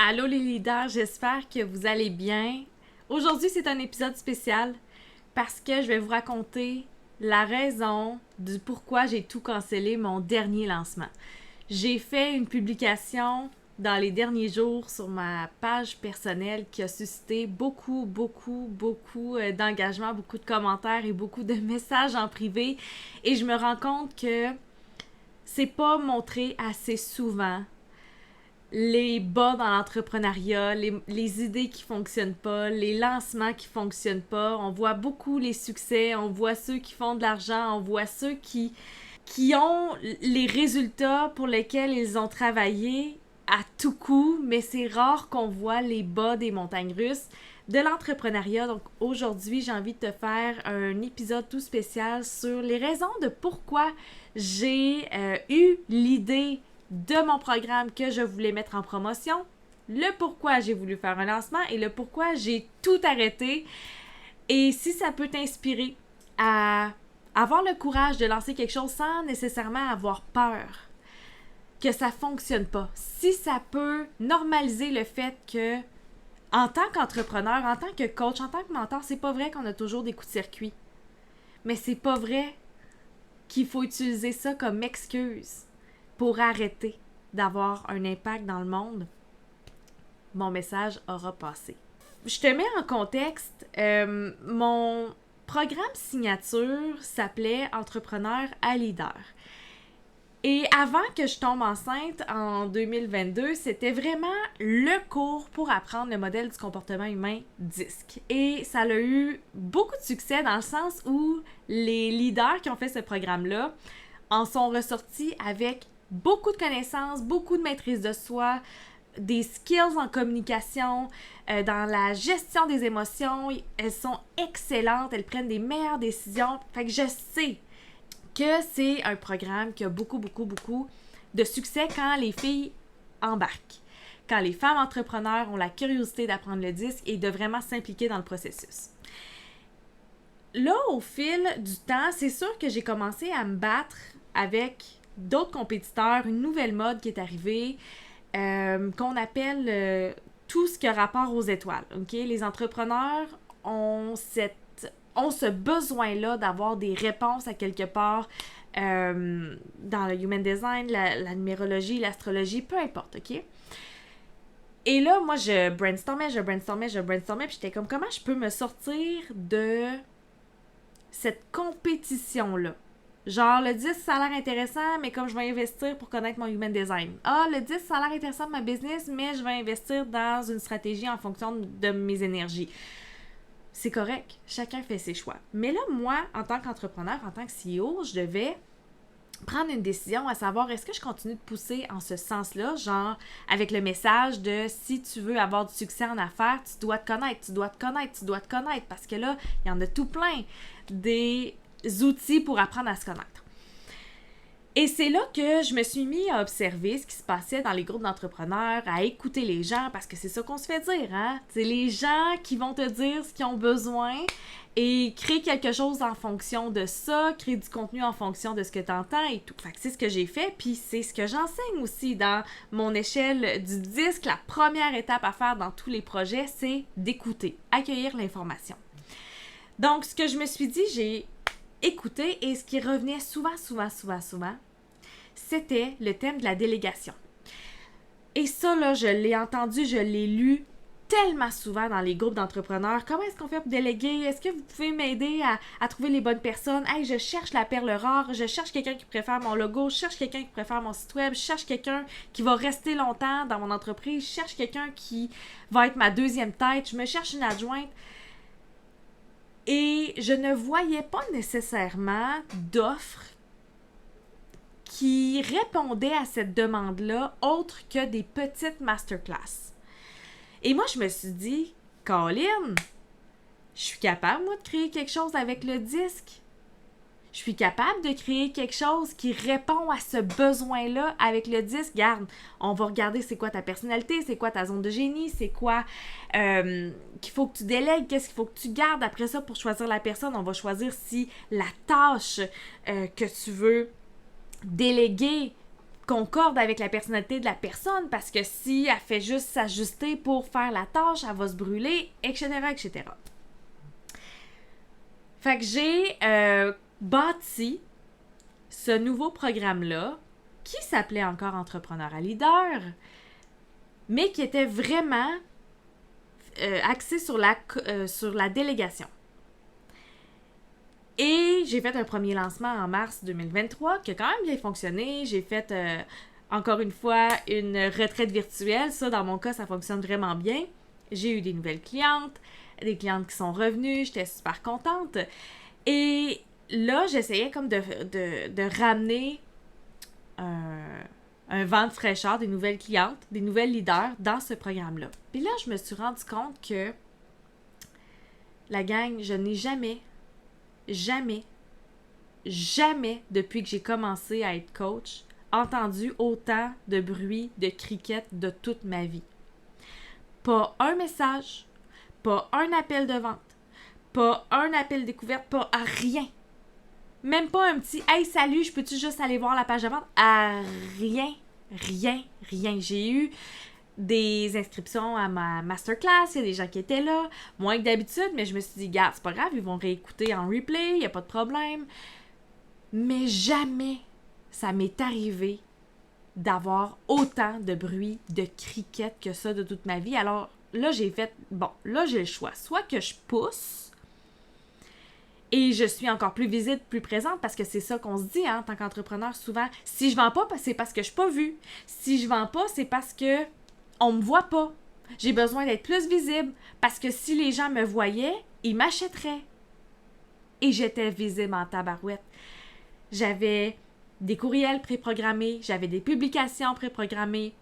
Allô les leaders, j'espère que vous allez bien. Aujourd'hui, c'est un épisode spécial parce que je vais vous raconter la raison du pourquoi j'ai tout cancellé mon dernier lancement. J'ai fait une publication dans les derniers jours sur ma page personnelle qui a suscité beaucoup d'engagement, beaucoup de commentaires et beaucoup de messages en privé. Et je me rends compte que c'est pas montré assez souvent les bas dans l'entrepreneuriat, les idées qui fonctionnent pas, les lancements qui fonctionnent pas. On voit beaucoup les succès, on voit ceux qui font de l'argent, on voit ceux qui ont les résultats pour lesquels ils ont travaillé à tout coup, mais c'est rare qu'on voit les bas des montagnes russes de l'entrepreneuriat. Donc aujourd'hui, j'ai envie de te faire un épisode tout spécial sur les raisons de pourquoi j'ai eu l'idée de mon programme que je voulais mettre en promotion, le pourquoi j'ai voulu faire un lancement et le pourquoi j'ai tout arrêté. Et si ça peut t'inspirer à avoir le courage de lancer quelque chose sans nécessairement avoir peur que ça fonctionne pas, si ça peut normaliser le fait que en tant qu'entrepreneur, en tant que coach, en tant que mentor, c'est pas vrai qu'on a toujours des coups de circuit. Mais c'est pas vrai qu'il faut utiliser ça comme excuse pour arrêter d'avoir un impact dans le monde. Mon message aura passé. Je te mets en contexte, mon programme signature s'appelait Entrepreneur à leader. Et avant que je tombe enceinte en 2022, c'était vraiment le cours pour apprendre le modèle du comportement humain DISC. Et ça a eu beaucoup de succès dans le sens où les leaders qui ont fait ce programme-là en sont ressortis avec beaucoup de connaissances, beaucoup de maîtrise de soi, des skills en communication, dans la gestion des émotions. Elles sont excellentes, elles prennent des meilleures décisions. Fait que je sais que c'est un programme qui a beaucoup de succès quand les filles embarquent. Quand les femmes entrepreneurs ont la curiosité d'apprendre le disque et de vraiment s'impliquer dans le processus. Là, au fil du temps, c'est sûr que j'ai commencé à me battre avec d'autres compétiteurs, une nouvelle mode qui est arrivée, qu'on appelle tout ce qui a rapport aux étoiles. Okay? Les entrepreneurs ont ce besoin-là d'avoir des réponses à quelque part dans le human design, la numérologie, l'astrologie, peu importe, OK? Et là, moi, je brainstormais, puis j'étais comme, comment je peux me sortir de cette compétition-là? Genre, le 10, ça a l'air intéressant, mais comme je vais investir pour connaître mon human design. Ah, le 10, ça a l'air intéressant de ma business, mais je vais investir dans une stratégie en fonction de mes énergies. C'est correct, chacun fait ses choix. Mais là, moi, en tant qu'entrepreneur, en tant que CEO, je devais prendre une décision à savoir est-ce que je continue de pousser en ce sens-là, genre avec le message de si tu veux avoir du succès en affaires, tu dois te connaître, parce que là, il y en a tout plein des outils pour apprendre à se connaître. Et c'est là que je me suis mis à observer ce qui se passait dans les groupes d'entrepreneurs, à écouter les gens, parce que c'est ça qu'on se fait dire, hein? C'est les gens qui vont te dire ce qu'ils ont besoin et créer quelque chose en fonction de ça, créer du contenu en fonction de ce que tu entends et tout. Fait que c'est ce que j'ai fait, puis c'est ce que j'enseigne aussi dans mon échelle du disque. La première étape à faire dans tous les projets, c'est d'écouter, accueillir l'information. Donc, ce que je me suis dit, j'ai écouté et ce qui revenait souvent, c'était le thème de la délégation. Et ça, là, je l'ai entendu, je l'ai lu tellement souvent dans les groupes d'entrepreneurs. Comment est-ce qu'on fait pour déléguer? Est-ce que vous pouvez m'aider à trouver les bonnes personnes? Hey, je cherche la perle rare, je cherche quelqu'un qui préfère mon logo, je cherche quelqu'un qui préfère mon site web, je cherche quelqu'un qui va rester longtemps dans mon entreprise, je cherche quelqu'un qui va être ma deuxième tête, je me cherche une adjointe. Et je ne voyais pas nécessairement d'offres qui répondaient à cette demande-là autre que des petites masterclass. Et moi, je me suis dit, Colin, je suis capable, moi, de créer quelque chose avec le disque. Je suis capable de créer quelque chose qui répond à ce besoin-là avec le disque. Regarde, on va regarder c'est quoi ta personnalité, c'est quoi ta zone de génie, c'est quoi qu'il faut que tu délègues, qu'est-ce qu'il faut que tu gardes. Après ça, pour choisir la personne, on va choisir si la tâche que tu veux déléguer concorde avec la personnalité de la personne, parce que si elle fait juste s'ajuster pour faire la tâche, elle va se brûler, etc., etc. Fait que j'ai bâti ce nouveau programme-là, qui s'appelait encore Entrepreneur à Leader, mais qui était vraiment axé sur la délégation. Et j'ai fait un premier lancement en mars 2023 qui a quand même bien fonctionné. J'ai fait, encore une fois, une retraite virtuelle. Ça, dans mon cas, ça fonctionne vraiment bien. J'ai eu des nouvelles clientes, des clientes qui sont revenues. J'étais super contente. Et là, j'essayais comme de ramener un vent de fraîcheur, des nouvelles clientes, des nouvelles leaders dans ce programme-là. Puis là, je me suis rendu compte que la gang, je n'ai jamais, depuis que j'ai commencé à être coach, entendu autant de bruit de cricket de toute ma vie. Pas un message, pas un appel de vente, pas un appel découverte, pas à rien. Même pas un petit « Hey, salut, je peux-tu juste aller voir la page de vente? » À rien. J'ai eu des inscriptions à ma masterclass, il y a des gens qui étaient là, moins que d'habitude, mais je me suis dit, garde, c'est pas grave, ils vont réécouter en replay, il n'y a pas de problème. Mais jamais ça m'est arrivé d'avoir autant de bruit de cricket que ça de toute ma vie. Alors là, j'ai le choix. Soit que je pousse et je suis encore plus visible, plus présente, parce que c'est ça qu'on se dit en tant qu'entrepreneur souvent. Si je vends pas, c'est parce que je suis pas vue. Si je vends pas, c'est parce que on me voit pas. J'ai besoin d'être plus visible parce que si les gens me voyaient, ils m'achèteraient. Et j'étais visible en tabarouette. J'avais des courriels préprogrammés, j'avais des publications préprogrammées.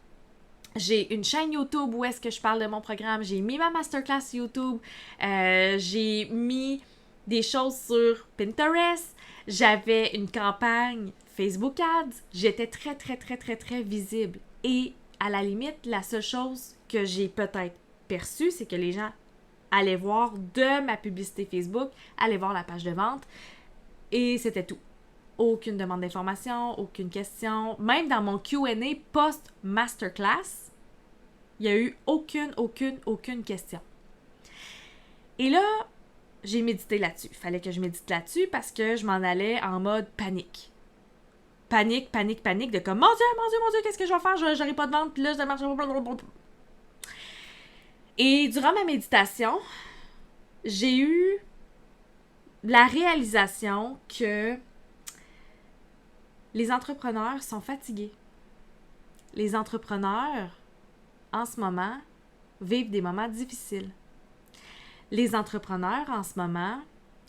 J'ai une chaîne YouTube où est-ce que je parle de mon programme. J'ai mis ma masterclass YouTube. J'ai mis des choses sur Pinterest. J'avais une campagne Facebook Ads. J'étais très visible. Et à la limite, la seule chose que j'ai peut-être perçue, c'est que les gens allaient voir de ma publicité Facebook, allaient voir la page de vente, et c'était tout. Aucune demande d'information, aucune question. Même dans mon Q&A post-masterclass, il n'y a eu aucune question. Et là, j'ai médité là-dessus. Il fallait que je médite là-dessus parce que je m'en allais en mode panique. Panique, de comme, mon Dieu, qu'est-ce que je vais faire? J'aurai pas de vente, puis là, ça marche. Et durant ma méditation, j'ai eu la réalisation que les entrepreneurs sont fatigués. Les entrepreneurs, en ce moment, vivent des moments difficiles. Les entrepreneurs, en ce moment,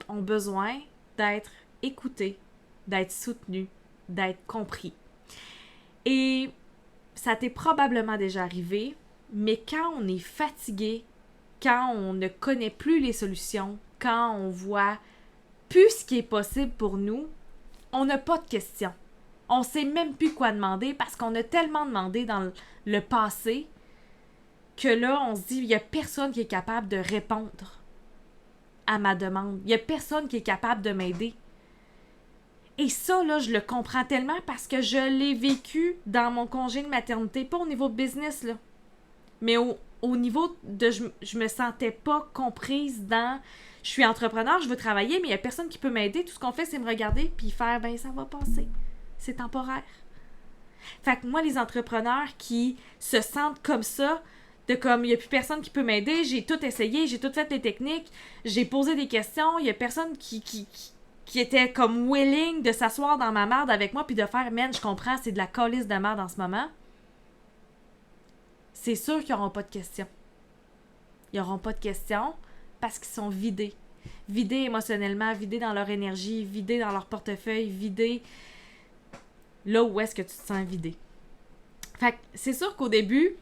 ont besoin d'être écoutés, d'être soutenus, d'être compris. Et ça t'est probablement déjà arrivé, mais quand on est fatigué, quand on ne connaît plus les solutions, quand on voit plus ce qui est possible pour nous, on n'a pas de questions. On ne sait même plus quoi demander parce qu'on a tellement demandé dans le passé que là, on se dit, il n'y a personne qui est capable de répondre à ma demande. Il n'y a personne qui est capable de m'aider. Et ça, là, je le comprends tellement parce que je l'ai vécu dans mon congé de maternité, pas au niveau business, là, mais au niveau de je me sentais pas comprise dans je suis entrepreneur, je veux travailler, mais il n'y a personne qui peut m'aider. Tout ce qu'on fait, c'est me regarder puis faire ben ça va passer. C'est temporaire. Fait que moi, les entrepreneurs qui se sentent comme ça, de comme il n'y a plus personne qui peut m'aider, j'ai tout essayé, j'ai tout fait les techniques, j'ai posé des questions, il n'y a personne qui était comme willing de s'asseoir dans ma merde avec moi puis de faire, man, je comprends, c'est de la calisse de merde en ce moment. C'est sûr qu'ils n'auront pas de questions. Ils n'auront pas de questions parce qu'ils sont vidés. Vidés émotionnellement, vidés dans leur énergie, vidés dans leur portefeuille, vidés là où est-ce que tu te sens vidé. Fait que c'est sûr qu'au début,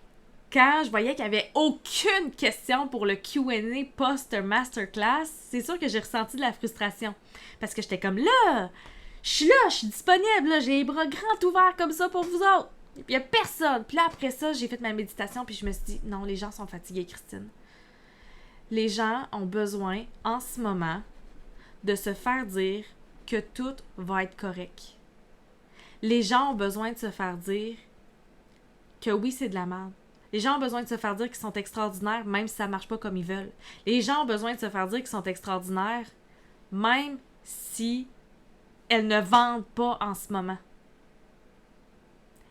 quand je voyais qu'il n'y avait aucune question pour le Q&A post-masterclass, c'est sûr que j'ai ressenti de la frustration. Parce que j'étais comme là, je suis disponible, là, j'ai les bras grands ouverts comme ça pour vous autres. Puis il n'y a personne. Puis là, après ça, j'ai fait ma méditation, puis je me suis dit, non, les gens sont fatigués, Christine. Les gens ont besoin, en ce moment, de se faire dire que tout va être correct. Les gens ont besoin de se faire dire que oui, c'est de la merde. Les gens ont besoin de se faire dire qu'ils sont extraordinaires, même si ça marche pas comme ils veulent. Les gens ont besoin de se faire dire qu'ils sont extraordinaires, même si elles ne vendent pas en ce moment.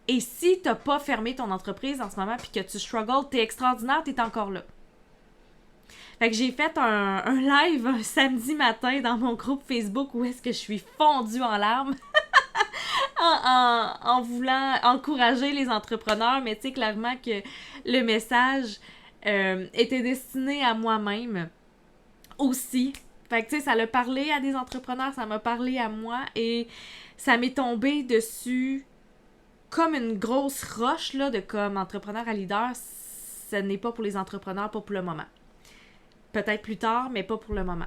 Et si t'as pas fermé ton entreprise en ce moment puis que tu struggles, t'es extraordinaire, t'es encore là. Fait que j'ai fait un live un samedi matin dans mon groupe Facebook où est-ce que je suis fondue en larmes en voulant encourager les entrepreneurs, mais tu sais clairement que le message était destiné à moi-même aussi. Fait que tu sais, ça l'a parlé à des entrepreneurs, ça m'a parlé à moi et ça m'est tombé dessus comme une grosse roche là, de comme entrepreneur à leader. Ce n'est pas pour les entrepreneurs, pas pour le moment. Peut-être plus tard, mais pas pour le moment.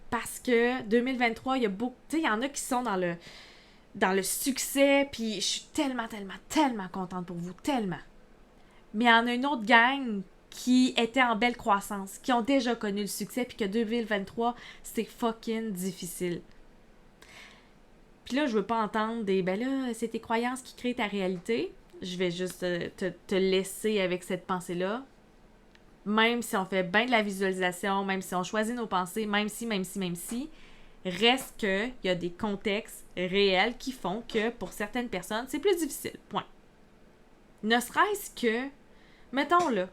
Parce que 2023, il y a beaucoup... Tu sais, il y en a qui sont dans le succès, puis je suis tellement, tellement, tellement contente pour vous, tellement. Mais il y en a une autre gang qui était en belle croissance, qui ont déjà connu le succès, puis que 2023, c'est fucking difficile. Puis là, je veux pas entendre des « ben là, c'est tes croyances qui créent ta réalité ». Je vais juste te laisser avec cette pensée-là. Même si on fait bien de la visualisation, même si on choisit nos pensées, même si, reste qu'il y a des contextes réels qui font que pour certaines personnes, c'est plus difficile. Point. Ne serait-ce que, mettons là,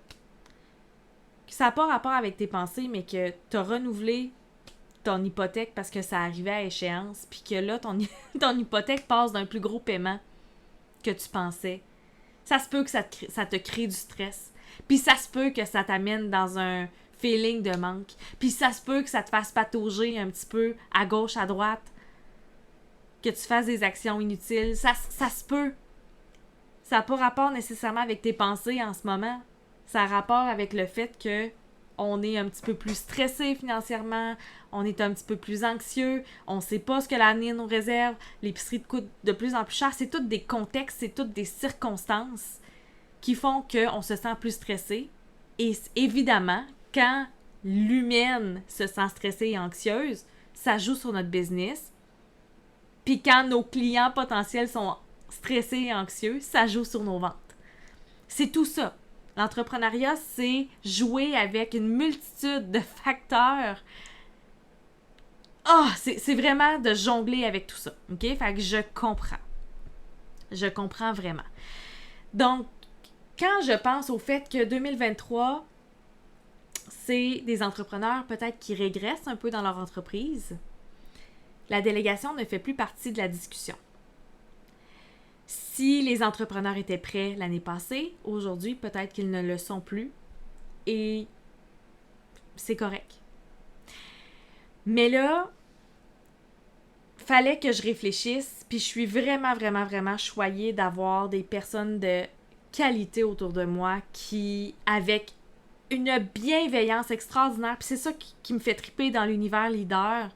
que ça n'a pas rapport avec tes pensées, mais que tu as renouvelé ton hypothèque parce que ça arrivait à échéance, puis que là, ton hypothèque passe d'un plus gros paiement que tu pensais. Ça se peut que ça te crée du stress. Puis ça se peut que ça t'amène dans un feeling de manque. Puis ça se peut que ça te fasse patauger un petit peu à gauche, à droite. Que tu fasses des actions inutiles. Ça se peut. Ça n'a pas rapport nécessairement avec tes pensées en ce moment. Ça a rapport avec le fait que on est un petit peu plus stressé financièrement, on est un petit peu plus anxieux, on sait pas ce que l'avenir nous réserve, l'épicerie coûte de plus en plus cher. C'est tous des contextes, c'est toutes des circonstances qui font qu'on se sent plus stressé. Et évidemment, quand l'humaine se sent stressée et anxieuse, ça joue sur notre business. Puis quand nos clients potentiels sont stressés et anxieux, ça joue sur nos ventes. C'est tout ça. L'entrepreneuriat, c'est jouer avec une multitude de facteurs. C'est vraiment de jongler avec tout ça. OK? Fait que je comprends. Je comprends vraiment. Donc, quand je pense au fait que 2023, c'est des entrepreneurs peut-être qui régressent un peu dans leur entreprise, la délégation ne fait plus partie de la discussion. Si les entrepreneurs étaient prêts l'année passée, aujourd'hui, peut-être qu'ils ne le sont plus. Et c'est correct. Mais là, fallait que je réfléchisse, puis je suis vraiment, vraiment, vraiment choyée d'avoir des personnes de qualité autour de moi qui, avec une bienveillance extraordinaire, puis c'est ça qui me fait triper dans l'univers leader,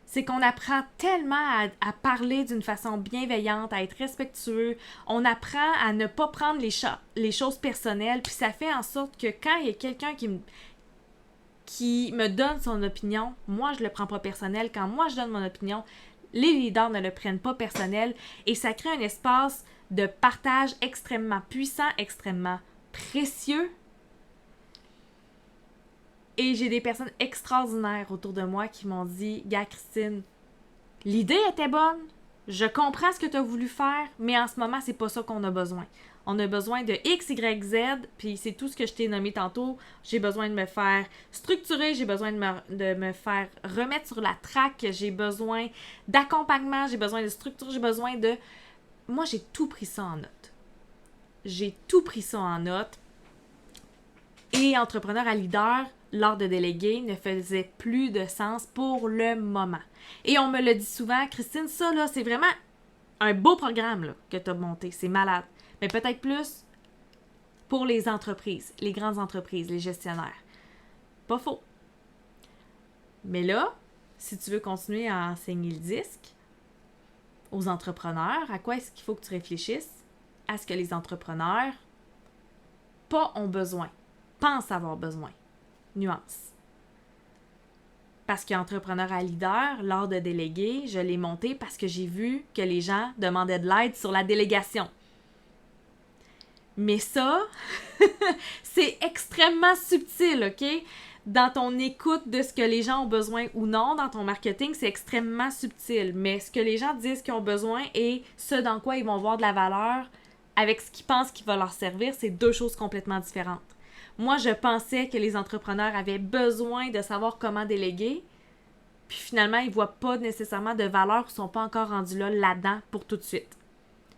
c'est qu'on apprend tellement à parler d'une façon bienveillante, à être respectueux. On apprend à ne pas prendre les choses personnelles. Puis ça fait en sorte que quand il y a quelqu'un qui me donne son opinion, moi, je le prends pas personnel. Quand moi, je donne mon opinion, les leaders ne le prennent pas personnel. Et ça crée un espace de partage extrêmement puissant, extrêmement précieux. Et j'ai des personnes extraordinaires autour de moi qui m'ont dit « Gars, Christine, l'idée était bonne, je comprends ce que tu as voulu faire, mais en ce moment, c'est pas ça qu'on a besoin. On a besoin de X, Y, Z, puis c'est tout ce que je t'ai nommé tantôt. J'ai besoin de me faire structurer, j'ai besoin de me faire remettre sur la track, j'ai besoin d'accompagnement, j'ai besoin de structure, j'ai besoin de... » Moi, j'ai tout pris ça en note. J'ai tout pris ça en note. Et entrepreneur à leader, l'art de déléguer ne faisait plus de sens pour le moment. Et on me le dit souvent, Christine, ça là, c'est vraiment un beau programme là, que tu as monté, c'est malade. Mais peut-être plus pour les entreprises, les grandes entreprises, les gestionnaires. Pas faux. Mais là, si tu veux continuer à enseigner le disque aux entrepreneurs, à quoi est-ce qu'il faut que tu réfléchisses? À ce que les entrepreneurs pas ont besoin, pensent avoir besoin. Nuance. parce qu'entrepreneur à leader, l'art de déléguer, je l'ai monté parce que j'ai vu que les gens demandaient de l'aide sur la délégation. Mais ça, c'est extrêmement subtil, OK? Dans ton écoute de ce que les gens ont besoin ou non, dans ton marketing, c'est extrêmement subtil. Mais ce que les gens disent qu'ils ont besoin et ce dans quoi ils vont voir de la valeur avec ce qu'ils pensent qui va leur servir, c'est deux choses complètement différentes. Moi, je pensais que les entrepreneurs avaient besoin de savoir comment déléguer, puis finalement, ils ne voient pas nécessairement de valeur ou ne sont pas encore rendus là-dedans pour tout de suite.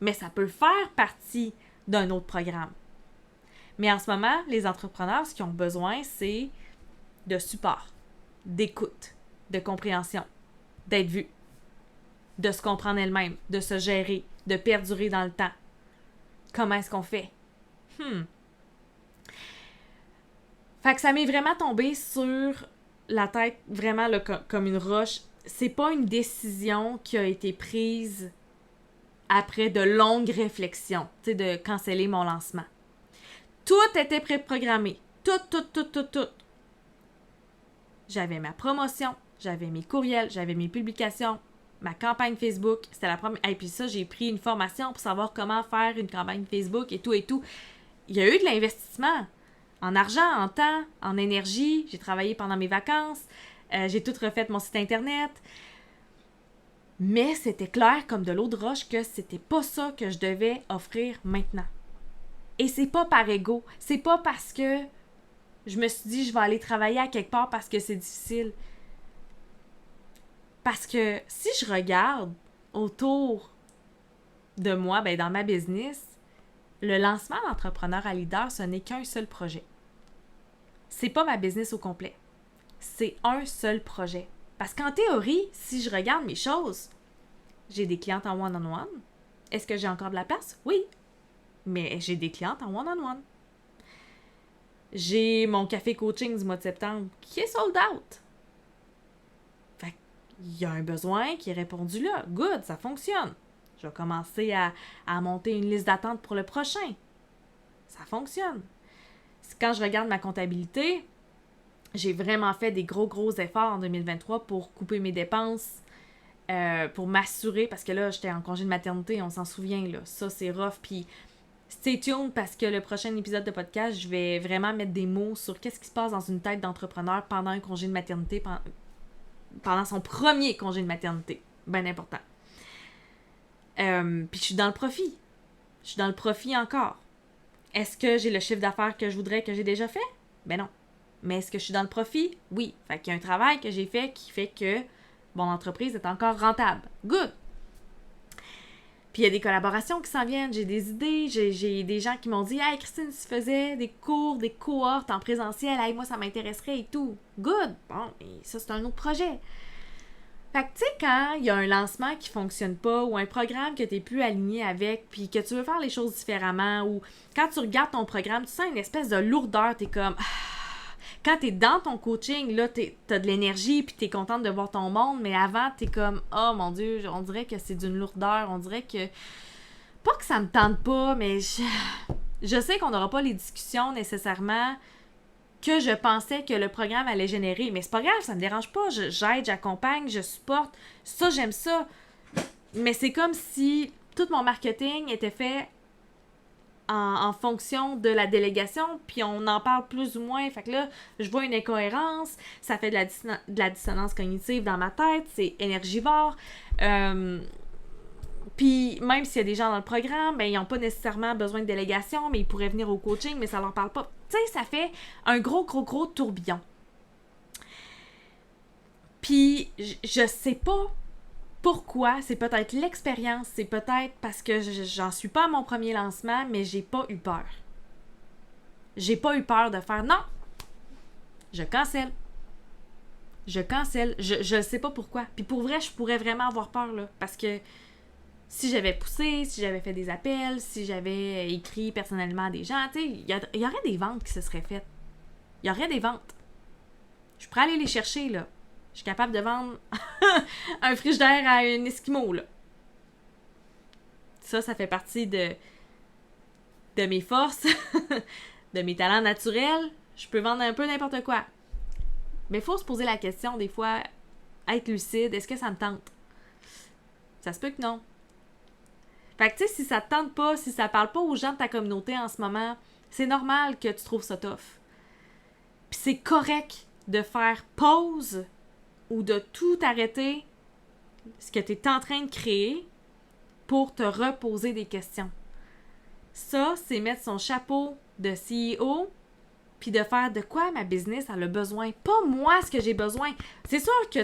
Mais ça peut faire partie d'un autre programme. Mais en ce moment, les entrepreneurs, ce qu'ils ont besoin, c'est de support, d'écoute, de compréhension, d'être vu, de se comprendre elle-même, de se gérer, de perdurer dans le temps. Comment est-ce qu'on fait? Fait que ça m'est vraiment tombé sur la tête, vraiment là, comme une roche. C'est pas une décision qui a été prise après de longues réflexions, tu sais, de canceller mon lancement. Tout était préprogrammé. Tout. J'avais ma promotion, j'avais mes courriels, j'avais mes publications, ma campagne Facebook. C'était la première. Et puis ça, j'ai pris une formation pour savoir comment faire une campagne Facebook et tout. Il y a eu de l'investissement. En argent, en temps, en énergie. J'ai travaillé pendant mes vacances. J'ai tout refait mon site Internet. Mais c'était clair comme de l'eau de roche que c'était pas ça que je devais offrir maintenant. Et c'est pas par ego. C'est pas parce que je me suis dit je vais aller travailler à quelque part parce que c'est difficile. Parce que si je regarde autour de moi, dans ma business, le lancement d'entrepreneur à leader, ce n'est qu'un seul projet. C'est pas ma business au complet. C'est un seul projet. Parce qu'en théorie, si je regarde mes choses, j'ai des clientes en one-on-one. Est-ce que j'ai encore de la place? Oui. Mais j'ai des clientes en one-on-one. J'ai mon café coaching du mois de septembre qui est sold out. Fait qu'il y a un besoin qui est répondu là. Good, ça fonctionne. Je vais commencer à monter une liste d'attente pour le prochain. Ça fonctionne. Quand je regarde ma comptabilité, j'ai vraiment fait des gros efforts en 2023 pour couper mes dépenses, pour m'assurer, parce que là, j'étais en congé de maternité, on s'en souvient, là. Ça, c'est rough. Puis, stay tuned, parce que le prochain épisode de podcast, je vais vraiment mettre des mots sur qu'est-ce qui se passe dans une tête d'entrepreneur pendant un congé de maternité, pendant son premier congé de maternité. Ben important. Puis, je suis dans le profit. Je suis dans le profit encore. Est-ce que j'ai le chiffre d'affaires que je voudrais que j'ai déjà fait? Ben non. Mais est-ce que je suis dans le profit? Oui. Fait qu'il y a un travail que j'ai fait qui fait que mon entreprise est encore rentable. Good! Puis il y a des collaborations qui s'en viennent, j'ai des idées, j'ai des gens qui m'ont dit « Hey Christine, si tu faisais des cours, des cohortes en présentiel, hey, moi ça m'intéresserait et tout. » Good! Bon, et ça c'est un autre projet. Fait que tu sais, quand il y a un lancement qui fonctionne pas ou un programme que tu n'es plus aligné avec puis que tu veux faire les choses différemment ou quand tu regardes ton programme, tu sens une espèce de lourdeur, t'es comme... Quand t'es dans ton coaching, là, t'as de l'énergie puis t'es contente de voir ton monde, mais avant, t'es comme « Oh mon Dieu, on dirait que c'est d'une lourdeur, on dirait que... » Pas que ça me tente pas, mais je sais qu'on n'aura pas les discussions nécessairement que je pensais que le programme allait générer. Mais c'est pas grave, ça me dérange pas. J'aide, j'accompagne, je supporte. Ça, j'aime ça. Mais c'est comme si tout mon marketing était fait en fonction de la délégation, puis on en parle plus ou moins. Fait que là, je vois une incohérence, ça fait de la dissonance cognitive dans ma tête, c'est énergivore. Puis même s'il y a des gens dans le programme, ils n'ont pas nécessairement besoin de délégation, mais ils pourraient venir au coaching, mais ça leur parle pas. Tu sais, ça fait un gros tourbillon. Puis je sais pas pourquoi, c'est peut-être l'expérience, c'est peut-être parce que j'en suis pas à mon premier lancement, mais j'ai pas eu peur. J'ai pas eu peur de faire non, je cancelle. Je sais pas pourquoi. Puis pour vrai, je pourrais vraiment avoir peur, là, parce que si j'avais poussé, si j'avais fait des appels, si j'avais écrit personnellement à des gens, tu sais, il y aurait des ventes qui se seraient faites. Il y aurait des ventes. Je pourrais aller les chercher, là. Je suis capable de vendre un frigidaire à un Esquimau, là. Ça fait partie de mes forces, de mes talents naturels. Je peux vendre un peu n'importe quoi. Mais il faut se poser la question, des fois, être lucide, est-ce que ça me tente? Ça se peut que non. Fait que, tu sais, si ça te tente pas, si ça parle pas aux gens de ta communauté en ce moment, c'est normal que tu trouves ça tough. Puis c'est correct de faire pause ou de tout arrêter ce que tu es en train de créer pour te reposer des questions. Ça, c'est mettre son chapeau de CEO puis de faire de quoi ma business elle a besoin. Pas moi ce que j'ai besoin. C'est sûr que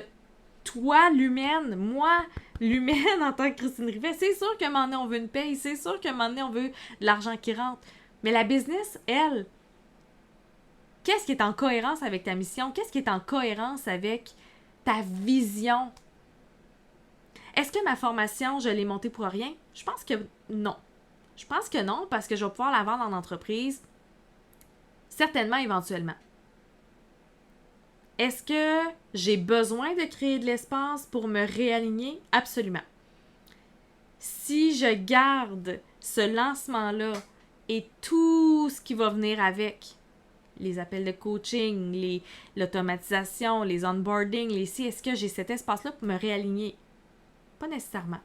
toi, l'humaine, moi, l'humaine en tant que Christine Rivet, c'est sûr qu'à un moment donné, on veut une paye, c'est sûr qu'à un moment donné, on veut de l'argent qui rentre. Mais la business, elle, qu'est-ce qui est en cohérence avec ta mission? Qu'est-ce qui est en cohérence avec ta vision? Est-ce que ma formation, je l'ai montée pour rien? Je pense que non. Je pense que non, parce que je vais pouvoir la vendre en entreprise, certainement, éventuellement. Est-ce que j'ai besoin de créer de l'espace pour me réaligner? Absolument. Si je garde ce lancement-là et tout ce qui va venir avec, les appels de coaching, l'automatisation, les onboarding, est-ce que j'ai cet espace-là pour me réaligner? Pas nécessairement.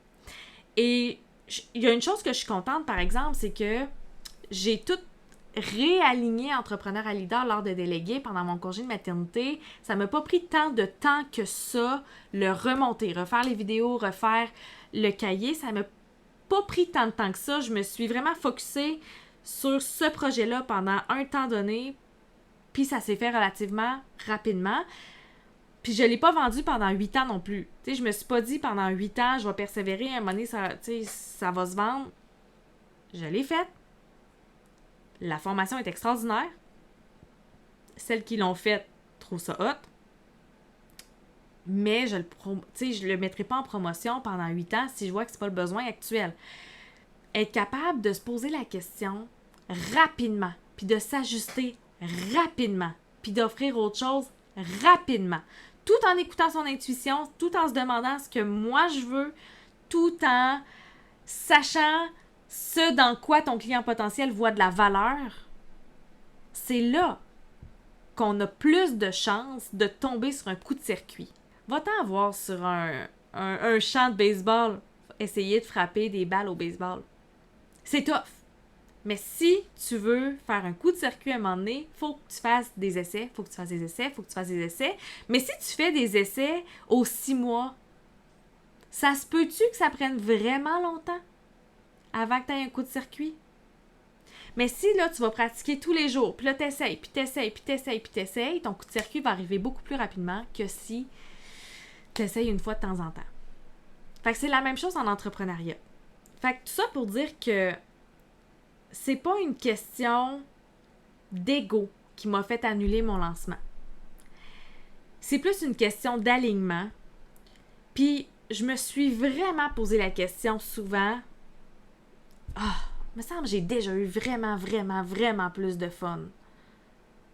Et il y a une chose que je suis contente, par exemple, c'est que j'ai tout réaligné entrepreneur à leader lors de délégués pendant mon congé de maternité. Ça m'a pas pris tant de temps que ça, le remonter, refaire les vidéos, refaire le cahier. Ça m'a pas pris tant de temps que ça. Je me suis vraiment focusée sur ce projet-là pendant un temps donné, puis ça s'est fait relativement rapidement. Puis je l'ai pas vendu pendant 8 ans non plus. Tu sais, je me suis pas dit pendant 8 ans, je vais persévérer, à un moment donné, ça va se vendre. Je l'ai fait. La formation est extraordinaire. Celles qui l'ont faite trouvent ça hot. Mais je le mettrai pas en promotion pendant 8 ans si je vois que c'est pas le besoin actuel. Être capable de se poser la question rapidement, puis de s'ajuster rapidement, puis d'offrir autre chose rapidement, tout en écoutant son intuition, tout en se demandant ce que moi je veux, tout en sachant ce dans quoi ton client potentiel voit de la valeur. C'est là qu'on a plus de chances de tomber sur un coup de circuit. Va-t'en voir sur un champ de baseball, essayer de frapper des balles au baseball. C'est tough. Mais si tu veux faire un coup de circuit à un moment donné, il faut que tu fasses des essais, Mais si tu fais des essais aux 6 mois, ça se peut-tu que ça prenne vraiment longtemps avant que tu aies un coup de circuit? Mais si là, tu vas pratiquer tous les jours, puis là, t'essayes, ton coup de circuit va arriver beaucoup plus rapidement que si t'essayes une fois de temps en temps. Fait que c'est la même chose en entrepreneuriat. Fait que tout ça pour dire que c'est pas une question d'ego qui m'a fait annuler mon lancement. C'est plus une question d'alignement. Puis, je me suis vraiment posé la question souvent. Me semble que j'ai déjà eu vraiment plus de fun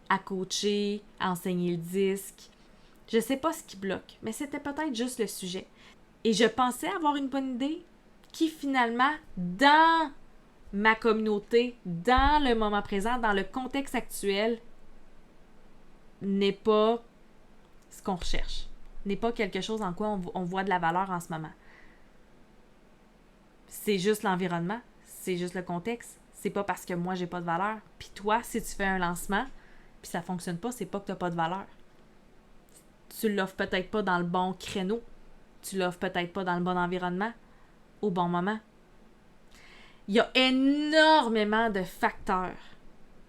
à coacher, à enseigner le disque. Je sais pas ce qui bloque, mais c'était peut-être juste le sujet. Et je pensais avoir une bonne idée qui finalement, dans ma communauté, dans le moment présent, dans le contexte actuel, n'est pas ce qu'on recherche. N'est pas quelque chose en quoi on voit de la valeur en ce moment. C'est juste l'environnement, c'est juste le contexte. C'est pas parce que moi, j'ai pas de valeur. Puis toi, si tu fais un lancement, puis ça fonctionne pas, c'est pas que t'as pas de valeur. Tu l'offres peut-être pas dans le bon créneau. Tu l'offres peut-être pas dans le bon environnement, au bon moment. Il y a énormément de facteurs,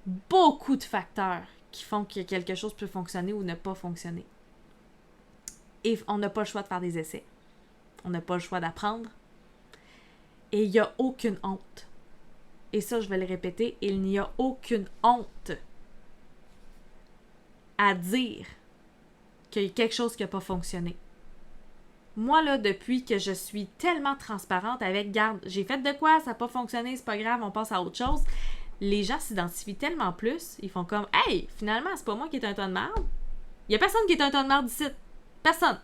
beaucoup de facteurs qui font que quelque chose peut fonctionner ou ne pas fonctionner. Et on n'a pas le choix de faire des essais. On n'a pas le choix d'apprendre. Et il n'y a aucune honte. Et ça, je vais le répéter, il n'y a aucune honte à dire qu'il y a quelque chose qui n'a pas fonctionné. Moi, là, depuis que je suis tellement transparente avec, regarde, j'ai fait de quoi, ça n'a pas fonctionné, c'est pas grave, on passe à autre chose, les gens s'identifient tellement plus, ils font comme, hey, finalement, c'est pas moi qui est un ton de merde. Il y a personne qui est un ton de merde ici. Personne.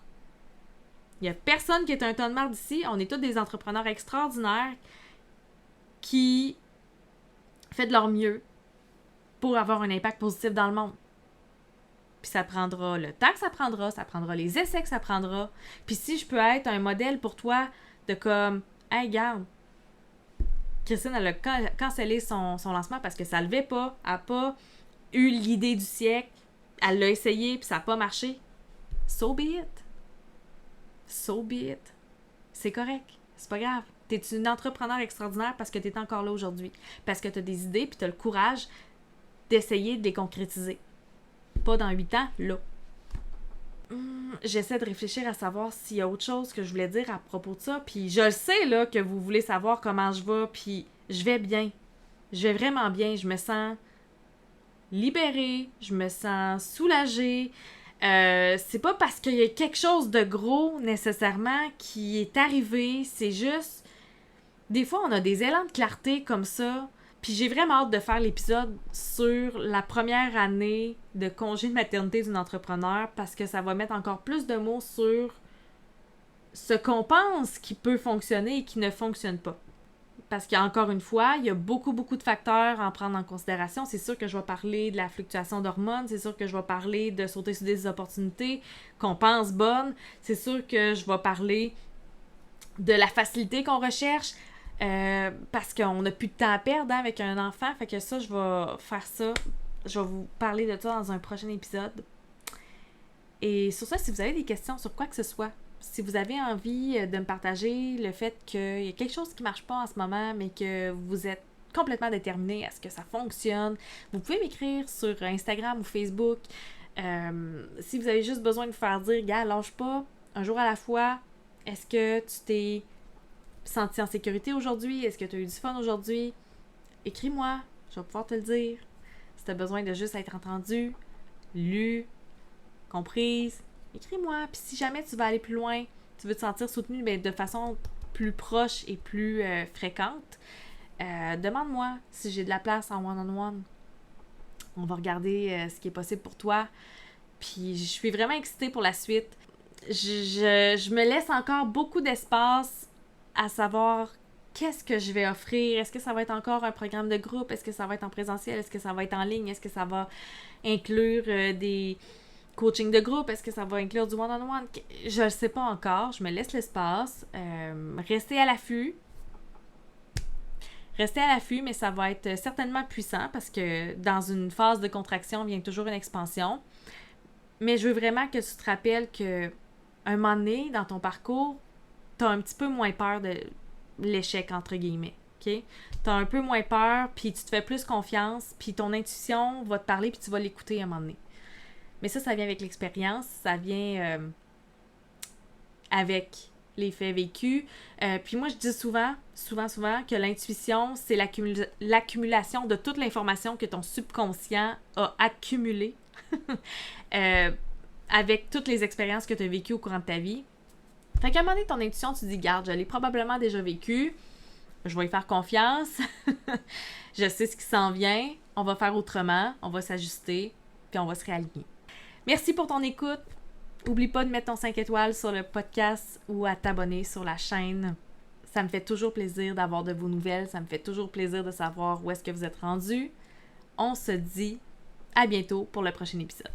Il y a personne qui est un ton de merde ici. On est tous des entrepreneurs extraordinaires qui font de leur mieux pour avoir un impact positif dans le monde. Puis puis ça prendra le temps que ça prendra les essais que ça prendra. Puis si je peux être un modèle pour toi de comme, hey, garde, Christine, elle a cancellé son lancement parce que ça levait pas, elle n'a pas eu l'idée du siècle, elle l'a essayé puis ça n'a pas marché. So be it. So be it. C'est correct. C'est pas grave. T'es une entrepreneur extraordinaire parce que t'es encore là aujourd'hui. Parce que t'as des idées puis t'as le courage d'essayer de les concrétiser. Pas dans 8 ans, là. J'essaie de réfléchir à savoir s'il y a autre chose que je voulais dire à propos de ça. Puis je le sais, là, que vous voulez savoir comment je vais. Puis je vais bien. Je vais vraiment bien. Je me sens libérée. Je me sens soulagée. C'est pas parce qu'il y a quelque chose de gros, nécessairement, qui est arrivé. C'est juste... Des fois, on a des élans de clarté comme ça. Puis j'ai vraiment hâte de faire l'épisode sur la première année de congé de maternité d'une entrepreneur parce que ça va mettre encore plus de mots sur ce qu'on pense qui peut fonctionner et qui ne fonctionne pas. Parce qu'encore une fois, il y a beaucoup de facteurs à en prendre en considération. C'est sûr que je vais parler de la fluctuation d'hormones, c'est sûr que je vais parler de sauter sur des opportunités qu'on pense bonnes, c'est sûr que je vais parler de la facilité qu'on recherche, parce qu'on n'a plus de temps à perdre avec un enfant. Fait que ça, je vais faire ça. Je vais vous parler de ça dans un prochain épisode. Et sur ça, si vous avez des questions sur quoi que ce soit, si vous avez envie de me partager le fait qu'il y a quelque chose qui ne marche pas en ce moment, mais que vous êtes complètement déterminé à ce que ça fonctionne, vous pouvez m'écrire sur Instagram ou Facebook. Si vous avez juste besoin de vous faire dire, gars, lâche pas, un jour à la fois, est-ce que tu t'es senti en sécurité aujourd'hui? Est-ce que tu as eu du fun aujourd'hui? Écris-moi, je vais pouvoir te le dire. Si tu as besoin de juste être entendu, lu, comprise, écris-moi. Puis si jamais tu vas aller plus loin, tu veux te sentir soutenu de façon plus proche et plus fréquente, demande-moi si j'ai de la place en one-on-one. On va regarder ce qui est possible pour toi. Puis je suis vraiment excitée pour la suite. Je me laisse encore beaucoup d'espace à savoir qu'est-ce que je vais offrir. Est-ce que ça va être encore un programme de groupe? Est-ce que ça va être en présentiel? Est-ce que ça va être en ligne? Est-ce que ça va inclure des coachings de groupe? Est-ce que ça va inclure du one-on-one? Je ne sais pas encore. Je me laisse l'espace. Restez à l'affût. Restez à l'affût, mais ça va être certainement puissant parce que dans une phase de contraction vient toujours une expansion. Mais je veux vraiment que tu te rappelles que un moment donné, dans ton parcours, t'as un petit peu moins peur de l'échec, entre guillemets, OK? T'as un peu moins peur, puis tu te fais plus confiance, puis ton intuition va te parler, puis tu vas l'écouter à un moment donné. Mais ça vient avec l'expérience, ça vient avec les faits vécus. Puis moi, je dis souvent que l'intuition, c'est l'accumulation de toute l'information que ton subconscient a accumulée avec toutes les expériences que tu as vécues au courant de ta vie. Fait qu'à un moment donné, ton intuition, tu dis, garde, je l'ai probablement déjà vécu, je vais y faire confiance, je sais ce qui s'en vient, on va faire autrement, on va s'ajuster, puis on va se réaligner. Merci pour ton écoute. N'oublie pas de mettre ton 5 étoiles sur le podcast ou à t'abonner sur la chaîne. Ça me fait toujours plaisir d'avoir de vos nouvelles, ça me fait toujours plaisir de savoir où est-ce que vous êtes rendus. On se dit à bientôt pour le prochain épisode.